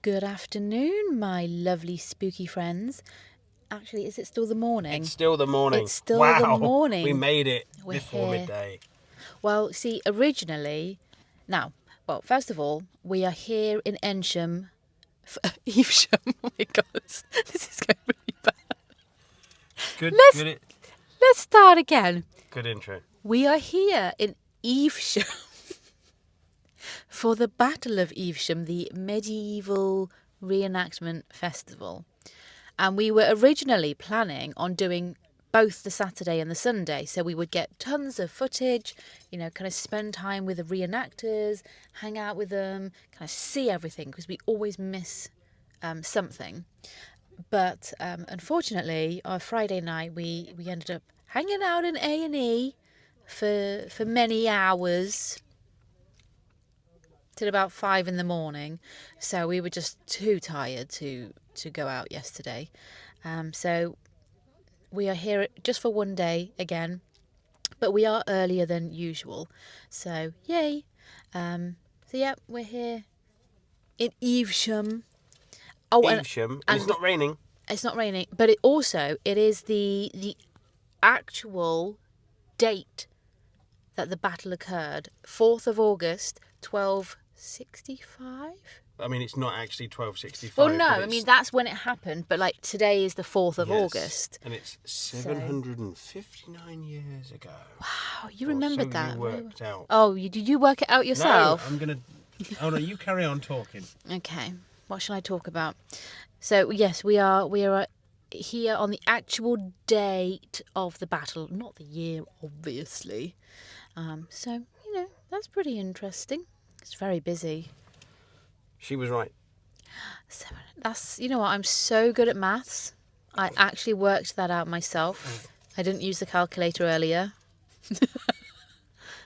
Good afternoon, my lovely spooky friends. Actually, is it still the morning? It's still the morning. It's still wow, the morning. We made it We're before here. midday. Well, see, originally, first of all, we are here in Evesham. Evesham, oh my God, this is going really bad. Let's start again. Good intro. We are here in Evesham for the Battle of Evesham, the medieval reenactment festival. And we were originally planning on doing both the Saturday and the Sunday. So we would get tons of footage, kind of spend time with the reenactors, hang out with them, kind of see everything, because we always miss something. But unfortunately, on Friday night, we ended up hanging out in A&E for many hours till about 5 a.m. So we were just too tired to go out yesterday. So we are here just for one day again, but we are earlier than usual. So yay! We're here in Evesham. Oh, Evesham, and it's not raining. It's not raining, but it is the actual date that the battle occurred, 4th of August, 1265. I mean, it's not actually 1265. Well, no, I mean, that's when it happened, but like today is the 4th of August. And it's 759 years ago. Wow, you remembered that. You worked out. Oh, did you work it out yourself? No, I'm going to... Oh, no, you carry on talking. Okay, what shall I talk about? So, yes, we are here on the actual date of the battle, not the year, obviously. So, that's pretty interesting. It's very busy. She was right. That's, what, I'm so good at maths. I actually worked that out myself. I didn't use the calculator earlier.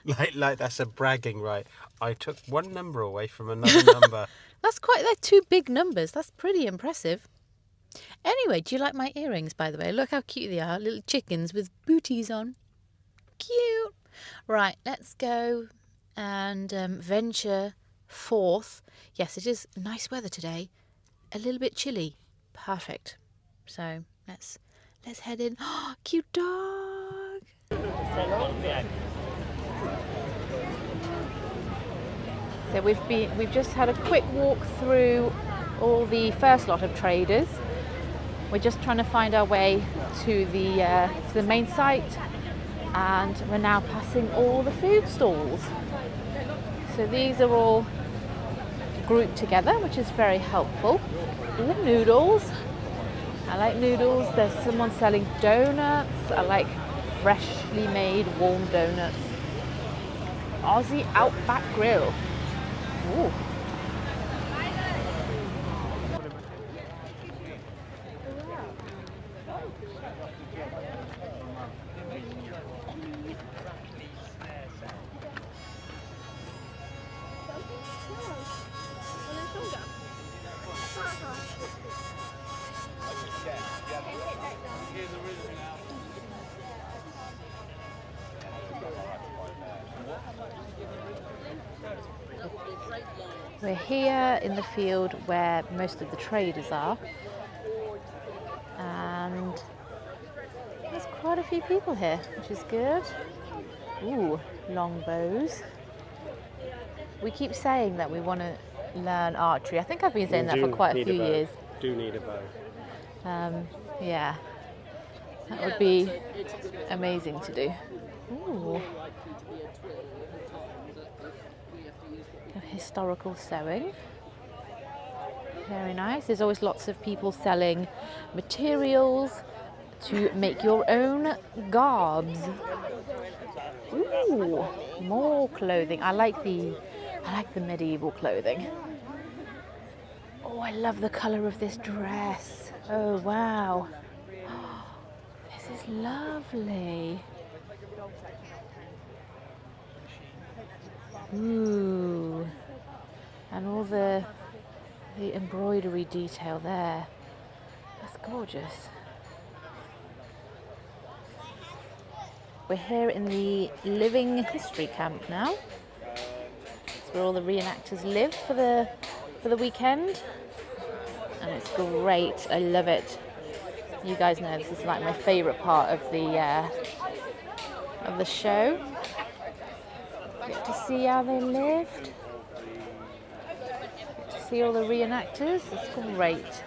like that's a bragging right. I took one number away from another number. They're two big numbers. That's pretty impressive. Anyway, do you like my earrings, by the way? Look how cute they are. Little chickens with booties on. Cute. Right, let's go and venture forth. Yes, it is nice weather today. A little bit chilly. Perfect. So let's head in. Oh, cute dog. So we've just had a quick walk through all the first lot of traders. We're just trying to find our way to the main site, and we're now passing all the food stalls. So these are all grouped together, which is very helpful. Ooh, noodles. I like noodles. There's someone selling donuts. I like freshly made warm donuts. Aussie Outback Grill. Ooh. We're here in the field where most of the traders are, and there's quite a few people here, which is good. Ooh, long bows. We keep saying that we want to learn archery. I think I've been saying that for quite a few years. Do need a bow. Yeah, that would be amazing to do. Ooh. Historical sewing. Very nice. There's always lots of people selling materials to make your own garbs. Ooh, more clothing. I like the medieval clothing. Oh, I love the colour of this dress. Oh, wow. This is lovely. Ooh, and all the embroidery detail there. That's gorgeous. We're here in the living history camp now. It's where all the reenactors live for the weekend. and it's great. I love it. You guys know this is like my favourite part of the show. Get to see how they lived. Get to see all the reenactors. It's great.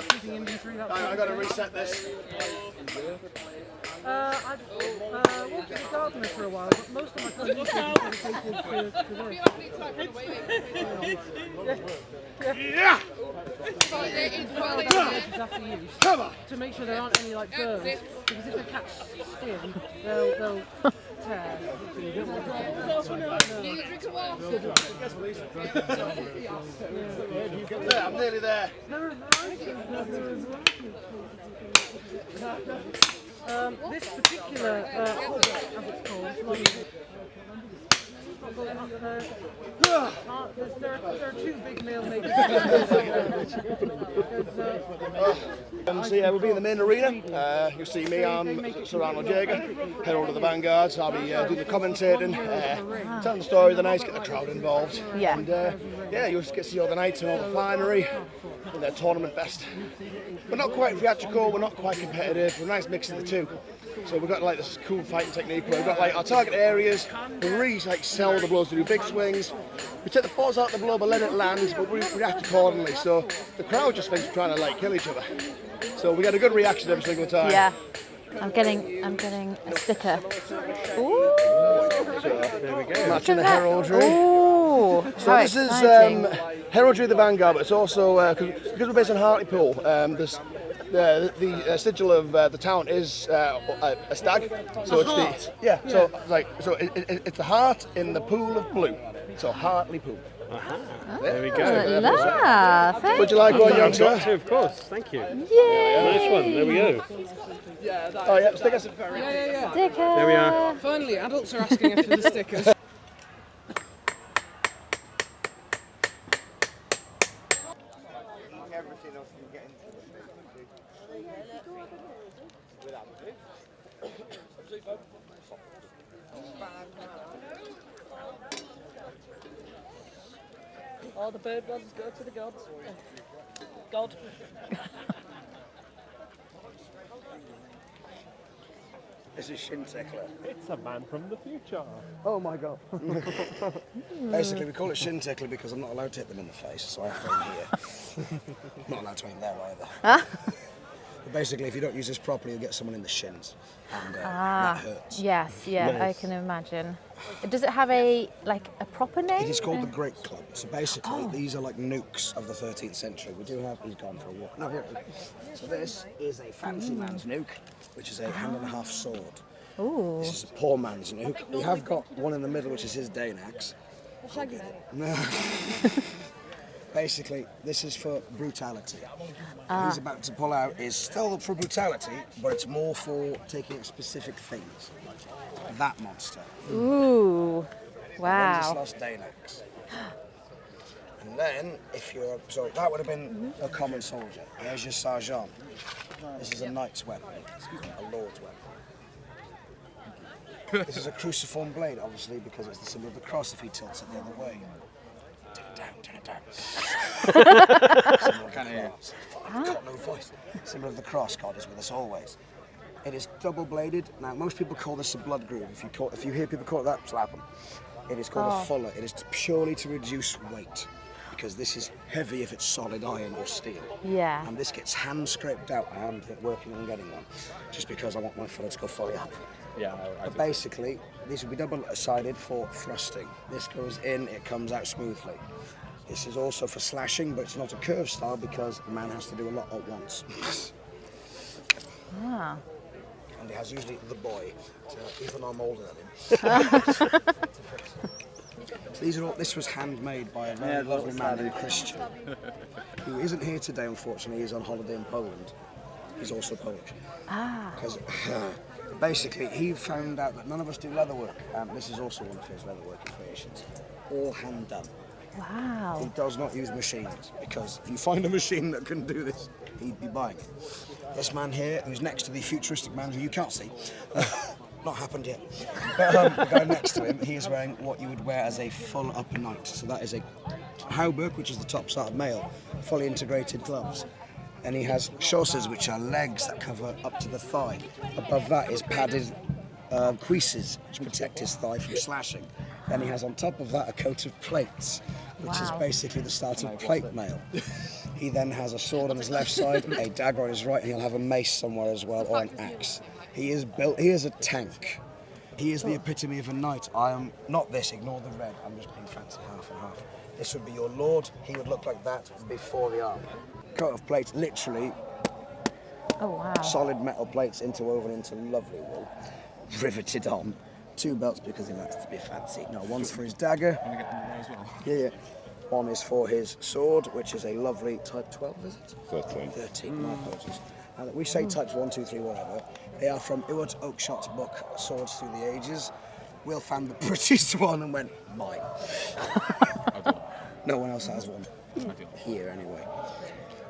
Keeping inventory. I've got to reset this. I worked as a gardener for a while, but most of my time is dedicated to this. Yeah! After use, to make sure there aren't any like burns, because if they catch skin, they'll tear. I'm nearly there. This particular hobbit, as it's called, there are two big male natives. So yeah, we'll be in the main arena. You'll see me, I'm Sir Arnold Jaeger, Herald of the Vanguard. So I'll be doing the commentating, telling the story of the knights, get the crowd involved. Yeah. And yeah, you'll just get to see all the knights and all the finery and their tournament best. We're not quite theatrical, we're not quite competitive, we're a nice mix of the two. So we've got like this cool fighting technique where we've got like our target areas, we really like sell the blows, we do big swings, we take the force out of the blow but let it land, but we react accordingly. So the crowd just thinks we're trying to like kill each other. So we get a good reaction every single time. Yeah. I'm getting a sticker. Ooh. There we go. Matching the heraldry. Ooh. So this is Heraldry of the Vanguard, but it's also, because we're based in Hartlepool, there's the sigil of the town is a stag. So it's it's the heart in the pool of blue. So Hartlepool. There we go. Would you like one, young sir? Of course, thank you. Yay. Nice one, there we go. Oh yeah, stickers. Yeah. Sticker. There we are. Finally, adults are asking after the stickers. All the bird ones go to the gods. God. This is Shin Tickler. It's a man from the future. Oh my god. Basically, we call it Shin Tickler because I'm not allowed to hit them in the face, so I have to aim here. I'm not allowed to aim there either. But basically, if you don't use this properly, you'll get someone in the shins, and that hurts. Yes, I can imagine. Does it have a proper name? It is called the Great Club. So basically, these are like nukes of the 13th century. We do have. He's gone for a walk. No, here. So this is a fancy man's nuke, which is a hand and a half sword. Ooh. This is a poor man's nuke. We have got one in the middle, which is his Danax. No. Basically, this is for brutality. What he's about to pull out is still for brutality, but it's more for taking out specific things. That monster. Ooh. Wow. Wenceslas Danax. And then, if you're... So that would have been a common soldier. Here's your sergeant. This is a knight's weapon, a lord's weapon. This is a cruciform blade, obviously, because it's the symbol of the cross if he tilts it the other way. Turn it down. Symbol of the cross. I've got no voice. Symbol of the cross, God is with us always. It is double-bladed. Now, most people call this a blood groove. If you hear people call it that, slap them. It is called a fuller. It is purely to reduce weight, because this is heavy if it's solid iron or steel. Yeah. And this gets hand scraped out. I am working on getting one, just because I want my fuller to go fully up. Yeah. But basically, these will be double-sided for thrusting. This goes in, it comes out smoothly. This is also for slashing, but it's not a curved style because a man has to do a lot at once. Ah. And he has usually the boy, so even I'm older than him. So this was handmade by a very lovely man named Christian, who isn't here today, unfortunately. He's on holiday in Poland. He's also Polish. Because basically, he found out that none of us do leather work. This is also one of his leather working creations. All hand done. Wow. He does not use machines, because if you find a machine that can do this, he'd be buying it. This man here, who's next to the futuristic man who you can't see, not happened yet. But the guy next to him, he is wearing what you would wear as a full upper knight. So that is a hauberk, which is the top side of mail, fully integrated gloves. And he has chausses, which are legs that cover up to the thigh. Above that is padded cuisses, which protect his thigh from slashing. Then he has on top of that a coat of plates, which is basically the start of plate mail. He then has a sword on his left side, a dagger on his right, and he'll have a mace somewhere as well, or an axe. He is a tank. He is the epitome of a knight. I am not this, ignore the red, I'm just being fancy half and half. This would be your lord, he would look like that before the armour. Coat of plates, literally solid metal plates interwoven into lovely wool, riveted on. 2 belts because he likes to be fancy. No, one's for his dagger. Yeah. One is for his sword, which is a lovely type 12, is it? 13, my apologies. Now, we say types 1, 2, 3, whatever. They are from Ewart Oakeshot's book, Swords Through the Ages. Will found the prettiest one and went, mine. No one else has one. Here, anyway.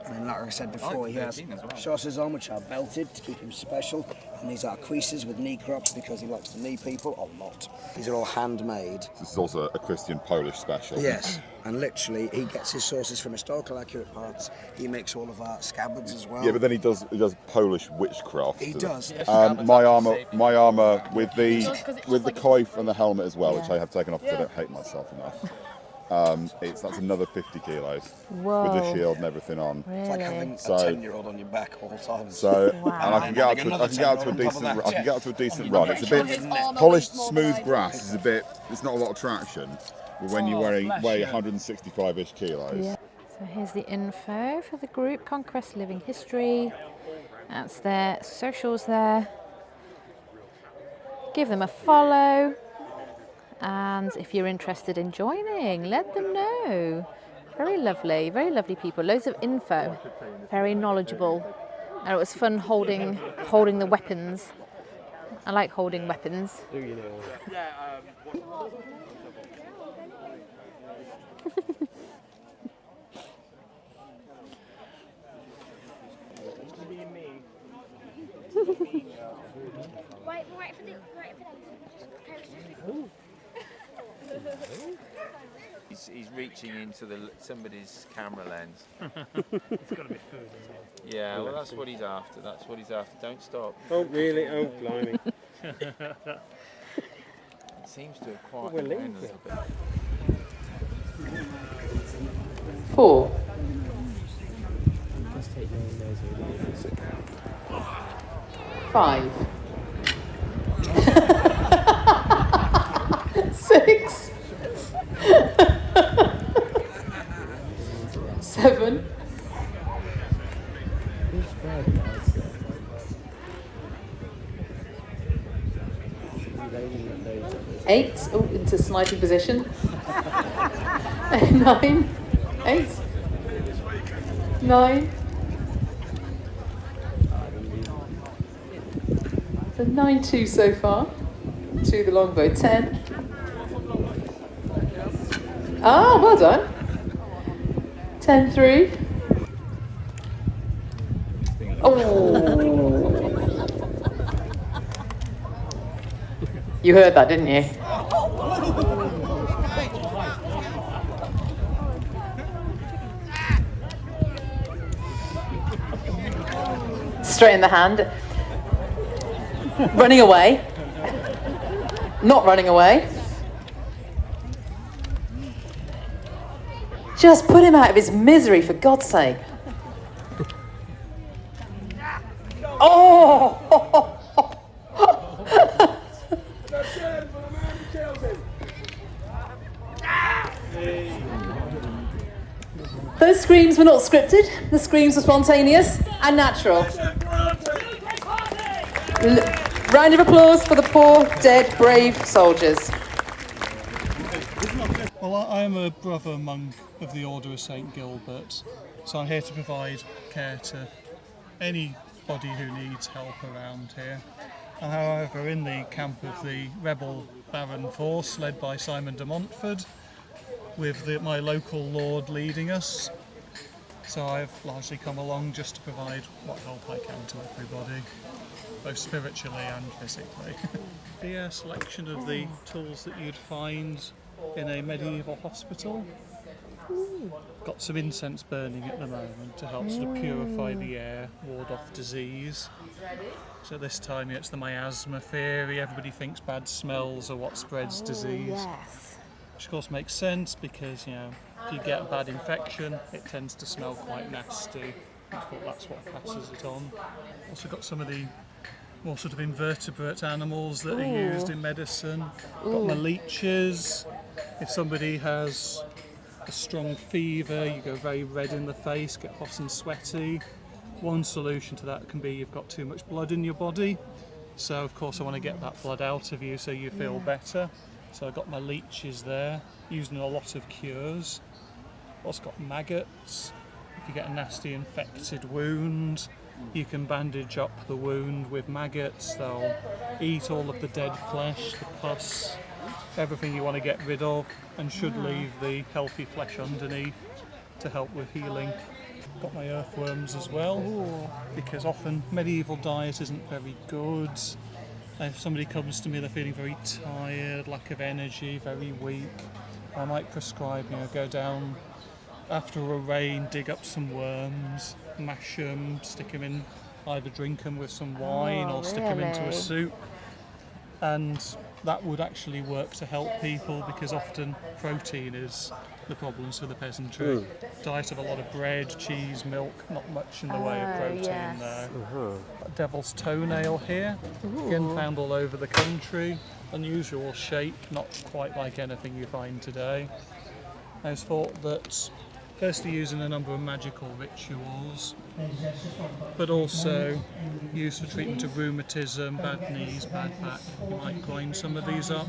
And then, like I said before, he has chausses on, which are belted to keep him special. And these are cuisses with knee crops because he likes to knee people, or not. These are all handmade. This is also a Christian Polish special. Yes, and literally he gets his sources from historical accurate parts. He makes all of our scabbards as well. Yeah, but then he does Polish witchcraft. He does. My armour with the coif and the helmet as well, which I have taken off because I don't hate myself enough. That's another 50 kilos with the shield and everything on. It's like having a 10-year-old on your back all the time. So, and I can get up to a decent run. It's a bit polished, smooth grass. It's not a lot of traction. But when you weigh 165-ish kilos. Yeah. So here's the info for the group: Conquest Living History. That's their socials there. Give them a follow. And if you're interested in joining, let them know. Very lovely people. Loads of info. Very knowledgeable. And it was fun holding the weapons. I like holding weapons. Do you know? Right for them. He's reaching into somebody's camera lens. It's got to be food as well. Yeah, well that's what he's after. Don't stop. Oh really? Oh blimey. It seems to have quite we're a leaving. little bit. 4. Just take your nose. 5. 6. 7. 8. Oh, into sniping position. 9. 8. 9. So 9-2 so far. To the longbow. 10. Ah, well done. 10-3. Oh. You heard that, didn't you? Straight in the hand. Running away. Not running away. Just put him out of his misery, for God's sake. Oh! Those screams were not scripted. The screams were spontaneous and natural. Round of applause for the poor, dead, brave soldiers. Well, I am a brother monk of the Order of St. Gilbert, so I'm here to provide care to anybody who needs help around here. However, in the camp of the rebel Baron force led by Simon de Montfort, with my local lord leading us, So I've largely come along just to provide what help I can to everybody, both spiritually and physically. The selection of the tools that you'd find in a medieval hospital. Got some incense burning at the moment to help sort of purify the air, ward off disease. So this time it's the miasma theory. Everybody thinks bad smells are what spreads disease. Yes. Which of course makes sense because, you know, if you get a bad infection, it tends to smell quite nasty. I thought that's what passes it on. Also got some of the more sort of invertebrate animals that are used in medicine. Got my leeches. If somebody has a strong fever, you go very red in the face, get hot and sweaty. One solution to that can be you've got too much blood in your body. So of course I want to get that blood out of you so you feel better. So I've got my leeches there, using a lot of cures. Also got maggots. If you get a nasty infected wound, you can bandage up the wound with maggots. They'll eat all of the dead flesh, the pus, everything you want to get rid of, and should leave the healthy flesh underneath to help with healing. Got my earthworms as well, because often medieval diet isn't very good. If somebody comes to me, they're feeling very tired, lack of energy, very weak, I might prescribe, you know, go down after a rain, dig up some worms, mash them, stick them in, either drink them with some wine or stick them into a soup. And that would actually work to help people because often protein is the problems for the peasantry. Diet of a lot of bread, cheese, milk, not much in the way of protein there. Devil's toenail here, again found all over the country. Unusual shape, not quite like anything you find today. I was thought that firstly using a number of magical rituals, but also used for treatment of rheumatism, bad knees, bad back. You might grind some of these up,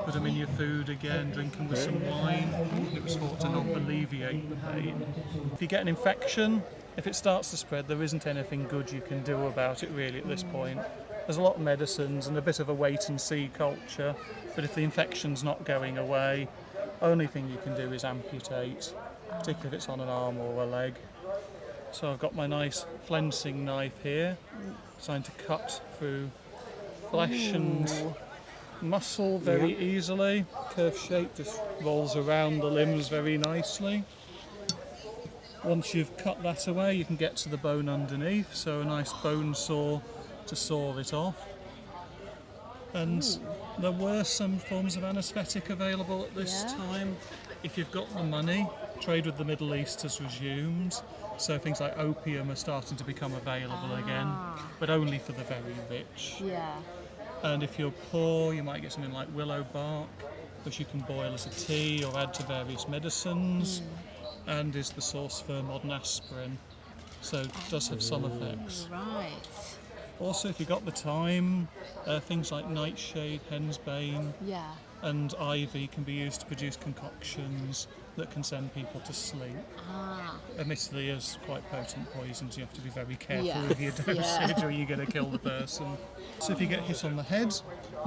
put them in your food again, drink them with some wine. It was thought to help alleviate the pain. If you get an infection, if it starts to spread, there isn't anything good you can do about it really at this point. There's a lot of medicines and a bit of a wait and see culture, but if the infection's not going away, only thing you can do is amputate, particularly if it's on an arm or a leg. So I've got my nice flensing knife here, designed to cut through flesh and muscle very easily. Curved shape, just rolls around the limbs very nicely. Once you've cut that away, you can get to the bone underneath, so a nice bone saw to saw it off. And there were some forms of anaesthetic available at this time. If you've got the money, trade with the Middle East has resumed, so things like opium are starting to become available again, but only for the very rich. And if you're poor, you might get something like willow bark, which you can boil as a tea or add to various medicines, and is the source for modern aspirin, so it does have some effects. Also, if you've got the time, things like nightshade, henbane, and ivy can be used to produce concoctions that can send people to sleep. Admittedly, as quite potent poisons, you have to be very careful with your dosage or you're going to kill the person. So if you get hit on the head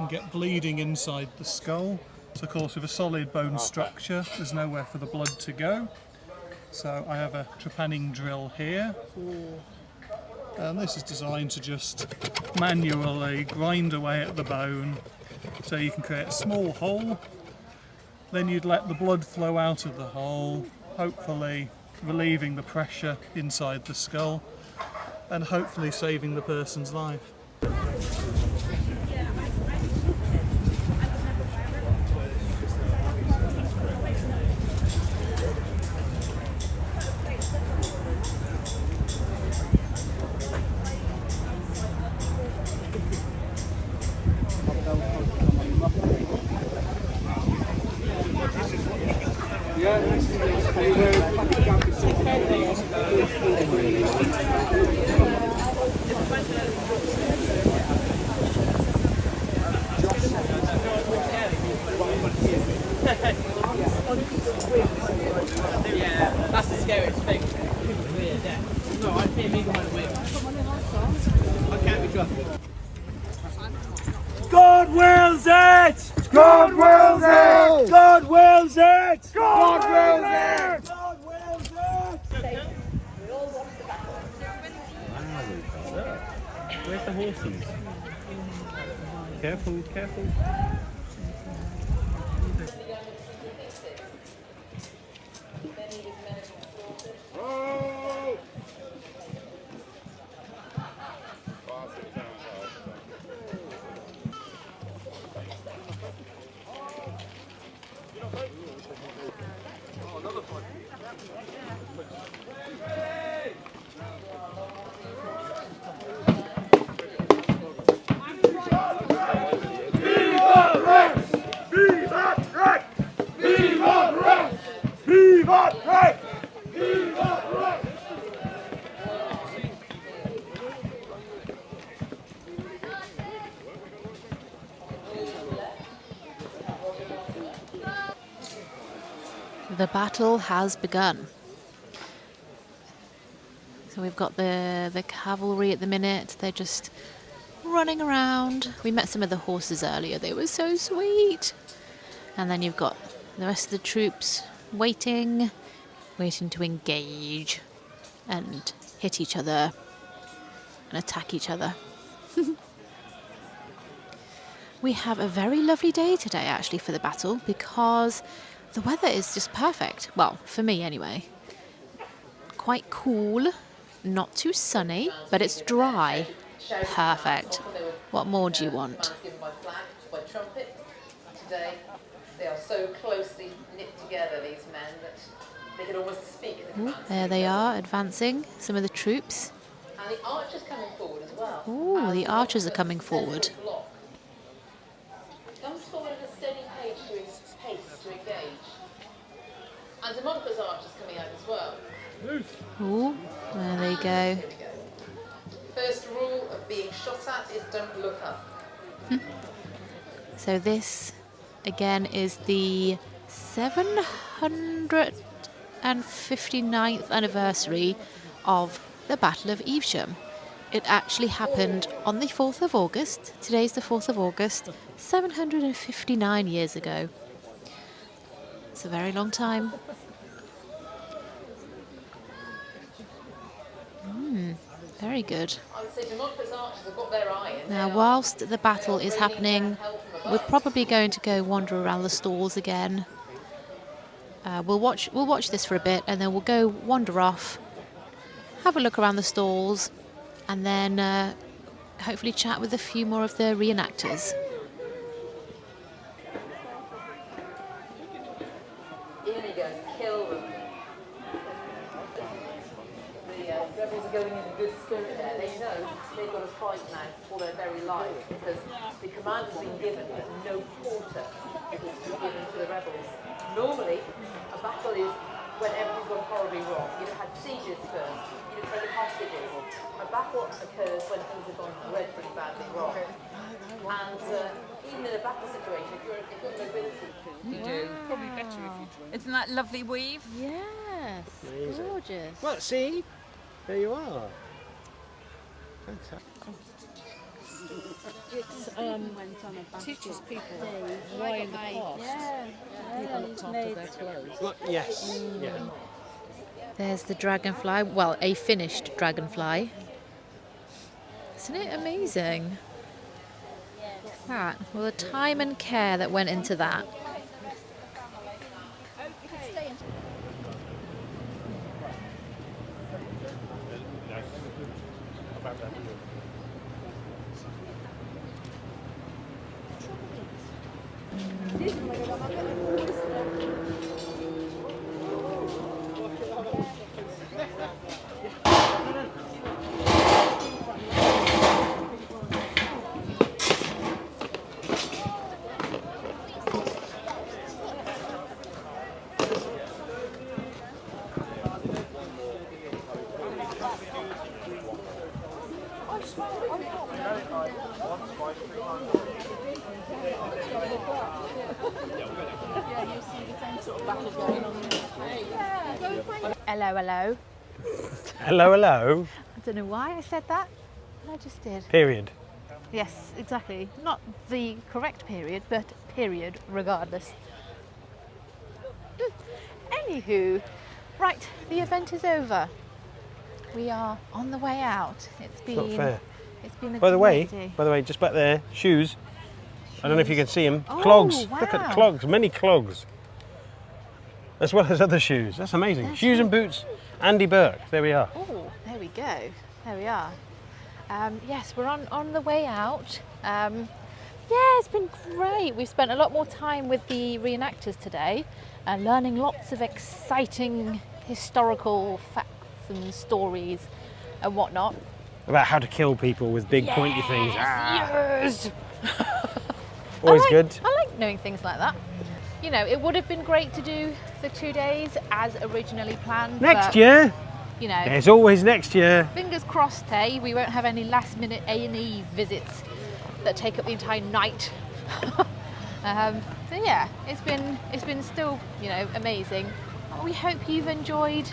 and get bleeding inside the skull, so of course with a solid bone structure, there's nowhere for the blood to go. So I have a trepanning drill here. And this is designed to just manually grind away at the bone so you can create a small hole. Then you'd let the blood flow out of the hole, hopefully relieving the pressure inside the skull and hopefully saving the person's life. That's the scariest thing. No, I can't be behind the wheel. I can't be driving. God wills it! God wills it! God wills it! God wills it! God wills it! Where's the horses? Careful, careful. The battle has begun. So we've got the cavalry at the minute. They're just running around. We met some of the horses earlier. They were so sweet. And then you've got the rest of the troops waiting to engage and hit each other and attack each other. We have a very lovely day today actually for the battle because the weather is just perfect. Well, for me anyway. Quite cool, not too sunny, but it's dry. Perfect. What more do you want? Today, they are so closely knit together, these men, that they can almost speak. Ooh, there they are, advancing, some of the troops. And the archers coming forward as well. Ooh, the archers are coming forward. Comes forward at a steady pace to engage. And Demonica's archers coming out as well. Ooh, there they go. Here we go. First rule of being shot at is don't look up. So this, again, is the 759th anniversary of the Battle of Evesham. It actually happened on the 4th of August. Today's the 4th of August, 759 years ago. It's a very long time. Very good. I would say Demonica's archers have got their eye in. Now, whilst the battle is happening, we're probably going to go wander around the stalls again. We'll watch this for a bit, and then we'll go wander off, have a look around the stalls, and then hopefully chat with a few more of the reenactors. In he goes, kill them. The rebels are going in a good spirit there. They know they've got to fight now for their very life because the command has been given that no quarter is to be given to the rebels. Normally, a battle is when everything's gone horribly wrong. You'd have had sieges first, you'd have taken hostages. A battle occurs when things have gone dreadfully badly wrong. And even in a battle situation, if you're nobility, You do. Probably better if you drink. Isn't that lovely weave? Yes, gorgeous. Well, see? There you are. Fantastic. Teaches people why in the past people looked after their clothes. Well, yes. Yeah. There's the dragonfly, well, a finished dragonfly. Isn't it amazing? Look at that. Well, the time and care that went into that. Hello, hello. Hello, hello. I don't know why I said that. I just did. Period. Yes, exactly. Not the correct period, but period regardless. Anywho, right, the event is over. We are on the way out. It's Not been fair. It's been a By the way, great day. just back there, shoes. I don't know if you can see them. Oh, Clogs. wow. Look at clogs. Many clogs. As well as other shoes. That's amazing. That's shoes and boots. Andy Burke. There we are. Oh, there we go. There we are. Yes, we're on the way out. Yeah, it's been great. We've spent a lot more time with the reenactors today, learning lots of exciting historical facts and stories and whatnot. About how to kill people with big pointy things. Yes! Always good. I like knowing things like that. You know, it would have been great to do the 2 days as originally planned. Next but, year. You know, There's always next year. fingers crossed, hey, we won't have any last minute A&E visits that take up the entire night. So yeah, it's been still, you know, amazing. We hope you've enjoyed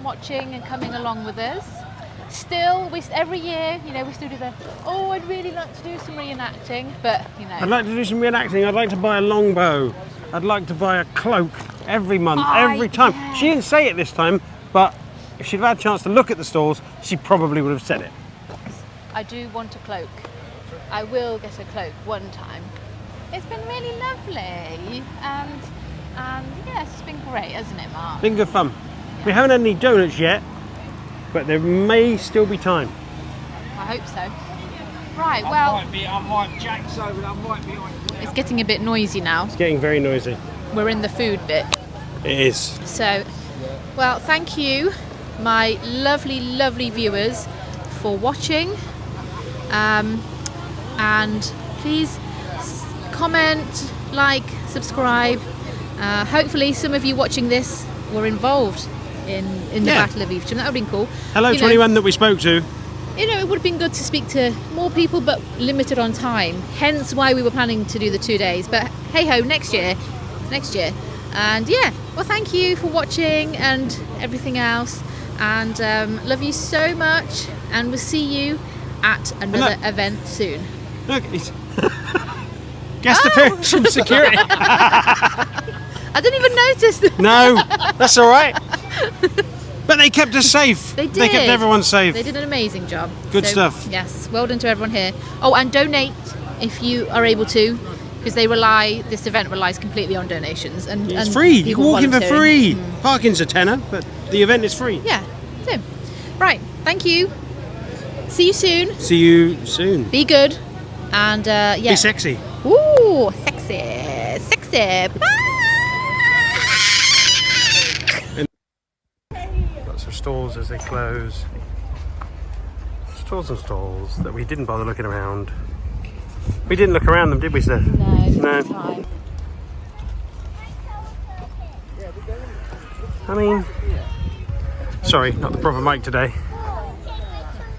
watching and coming along with us. Still, every year, you know, we still do I'd really like to do some reenacting, but you know. I'd like to do some reenacting. I'd like to buy a longbow. I'd like to buy a cloak every month, every time. Yeah. She didn't say it this time, but if she'd had a chance to look at the stalls, she probably would have said it. I do want a cloak. I will get a cloak one time. It's been really lovely, and yeah, it's been great, hasn't it, Mark? Been good fun. We haven't had any donuts yet, but there may still be time. I hope so. Right, well, I might Jack's over. I might be on. it's getting a bit noisy now. It's getting very noisy. We're in the food bit. It is. So, well, thank you, my lovely, lovely viewers, for watching. And please comment, like, subscribe. Hopefully some of you watching this were involved in the Battle of Evesham. That would have been cool. Hello to anyone that we spoke to. You know, it would have been good to speak to more people, but limited on time. Hence why we were planning to do the 2 days. But hey ho, next year. And yeah, well, thank you for watching and everything else. And love you so much. And we'll see you at another event soon. Look, it's guest appearance from security. I didn't even notice. No, that's all right. But they kept us safe. They did. They kept everyone safe. They did an amazing job. Good stuff. Yes, well done to everyone here. Oh, and donate if you are able to, because this event relies completely on donations. And It's and free. You can people walk in for volunteering. free. Parking's a tenner, but the event is free. Yeah. So, right. Thank you. See you soon. See you soon. Be good. And yeah. Be sexy. Ooh, sexy. Bye. Lots of stalls as they close. Stalls and stalls that we didn't bother looking around. We didn't look around them, did we, Steph? No. Time. I mean, sorry, not the proper mic today.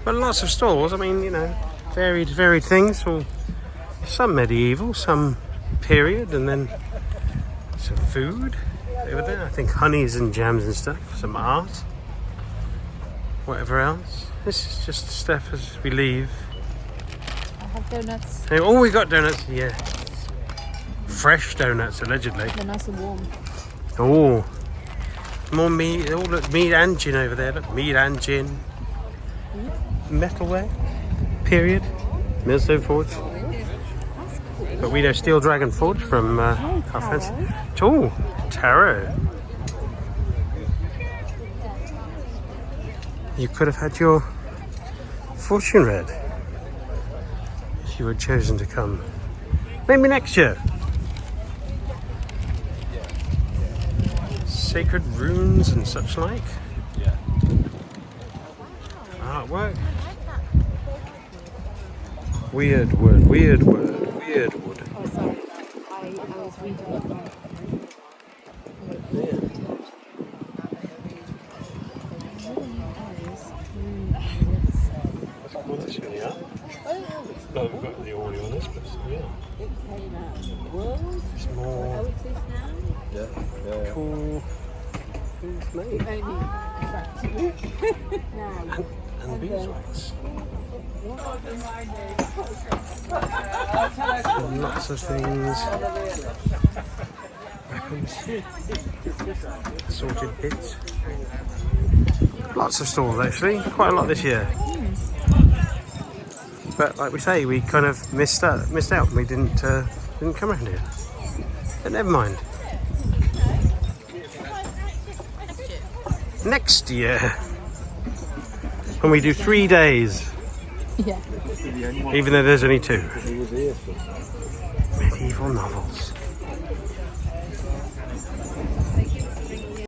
But lots of stalls, I mean, you know, varied things. Well, some medieval, some period, and then some food over there. I think honeys and jams and stuff, some art, whatever else. This is just stuff as we leave. I have donuts. Oh, we got donuts, yeah. Fresh donuts, allegedly. They're nice and warm. Oh, more meat. Oh, look, meat and gin over there. Look, meat and gin. Metalware, period. Millstone Forge. But we know Steel Dragon Forge from our friends. Oh, tarot. You could have had your fortune read if you had chosen to come. Maybe next year. Sacred runes and such like. Artwork. Weird wood. Oh, sorry. I was reading it wrong. What's called this one, yeah? No, we've got the audio on this, but yeah. It's more cool things made. And beeswax. And lots of things. Weapons. Assorted bits. Lots of stalls actually. Quite a lot this year. But like we say, we kind of missed out. We didn't come around here. But never mind. Next year, when we do 3 days. Yeah. Even though there's only 2. Medieval novels.